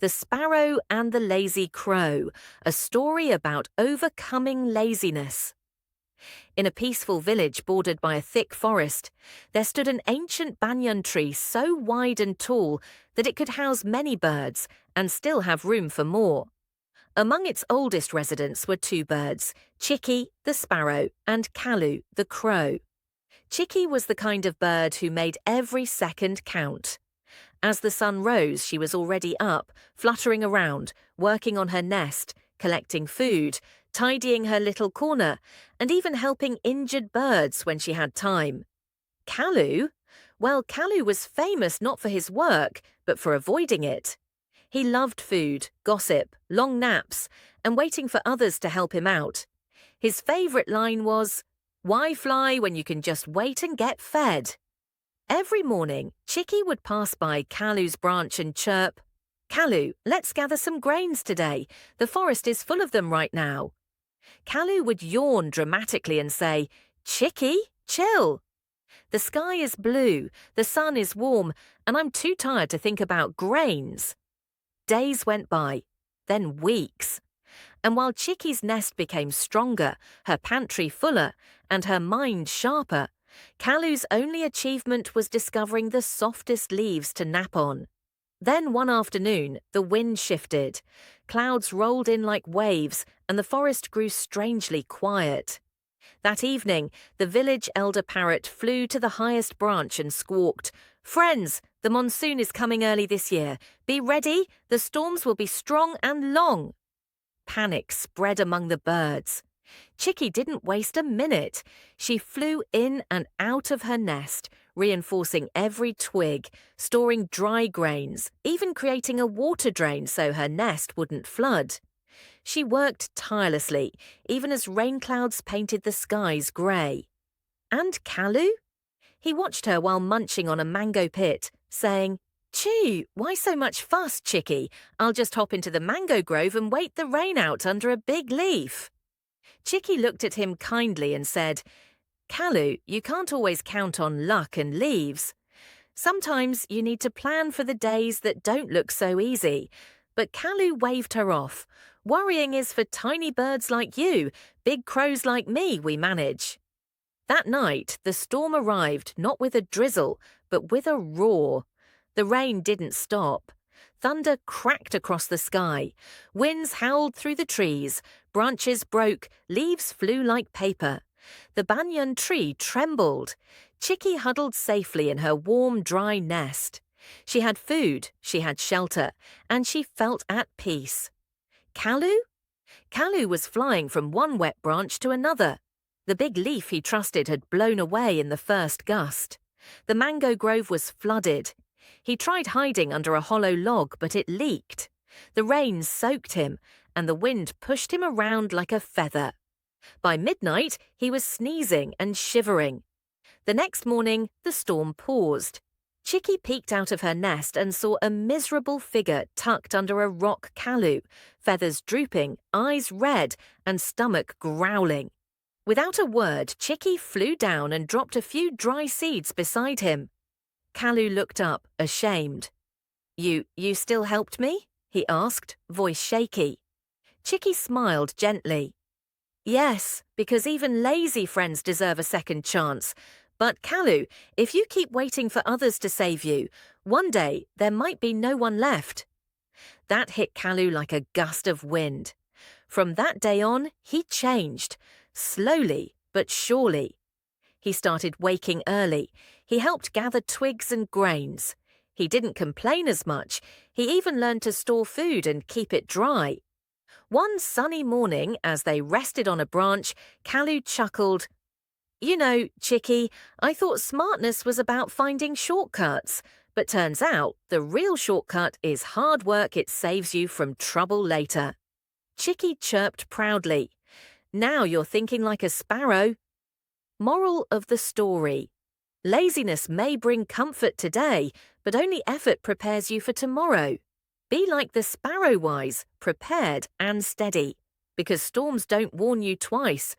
The Sparrow and the Lazy Crow, a story about overcoming laziness. In a peaceful village bordered by a thick forest, there stood an ancient banyan tree so wide and tall that it could house many birds and still have room for more. Among its oldest residents were two birds, Chikki, the sparrow, and Kallu, the crow. Chikki was the kind of bird who made every second count. As the sun rose, she was already up, fluttering around, working on her nest, collecting food, tidying her little corner, and even helping injured birds when she had time. Kallu? Well, Kallu was famous not for his work, but for avoiding it. He loved food, gossip, long naps, and waiting for others to help him out. His favourite line was, "Why fly when you can just wait and get fed?" Every morning, Chikki would pass by Kallu's branch and chirp, "Kallu, let's gather some grains today. The forest is full of them right now." Kallu would yawn dramatically and say, "Chikki, chill. The sky is blue, the sun is warm, and I'm too tired to think about grains." Days went by, then weeks. And while Chikki's nest became stronger, her pantry fuller, and her mind sharper, Kallu's only achievement was discovering the softest leaves to nap on. Then one afternoon, the wind shifted. Clouds rolled in like waves, and the forest grew strangely quiet. That evening, the village elder parrot flew to the highest branch and squawked, "Friends, the monsoon is coming early this year. Be ready, the storms will be strong and long." Panic spread among the birds. Chikki didn't waste a minute. She flew in and out of her nest, reinforcing every twig, storing dry grains, even creating a water drain so her nest wouldn't flood. She worked tirelessly, even as rain clouds painted the skies grey. And Kallu? He watched her while munching on a mango pit, saying, "Choo, why so much fuss, Chikki? I'll just hop into the mango grove and wait the rain out under a big leaf." Chikki looked at him kindly and said, "Kallu, you can't always count on luck and leaves. Sometimes you need to plan for the days that don't look so easy." But Kallu waved her off. "Worrying is for tiny birds like you, big crows like me we manage." That night, the storm arrived not with a drizzle, but with a roar. The rain didn't stop. Thunder cracked across the sky. Winds howled through the trees. Branches broke. Leaves flew like paper. The banyan tree trembled. Chikki huddled safely in her warm, dry nest. She had food, she had shelter, and she felt at peace. Kallu? Kallu was flying from one wet branch to another. The big leaf he trusted had blown away in the first gust. The mango grove was flooded. He tried hiding under a hollow log, but it leaked. The rain soaked him, and the wind pushed him around like a feather. By midnight, he was sneezing and shivering. The next morning, the storm paused. Chikki peeked out of her nest and saw a miserable figure tucked under a rock Kallu, feathers drooping, eyes red, and stomach growling. Without a word, Chikki flew down and dropped a few dry seeds beside him. Kallu looked up, ashamed. You still helped me?" he asked, voice shaky. Chikki smiled gently. "Yes, because even lazy friends deserve a second chance. But Kallu, if you keep waiting for others to save you, one day there might be no one left." That hit Kallu like a gust of wind. From that day on, he changed, slowly but surely. He started waking early. He helped gather twigs and grains. He didn't complain as much. He even learned to store food and keep it dry. One sunny morning, as they rested on a branch, Kallu chuckled, "You know, Chikki, I thought smartness was about finding shortcuts, but turns out the real shortcut is hard work. It saves you from trouble later." Chikki chirped proudly. "Now you're thinking like a sparrow." Moral of the story: laziness may bring comfort today, but only effort prepares you for tomorrow. Be like the sparrow, wise, prepared and steady, because storms don't warn you twice,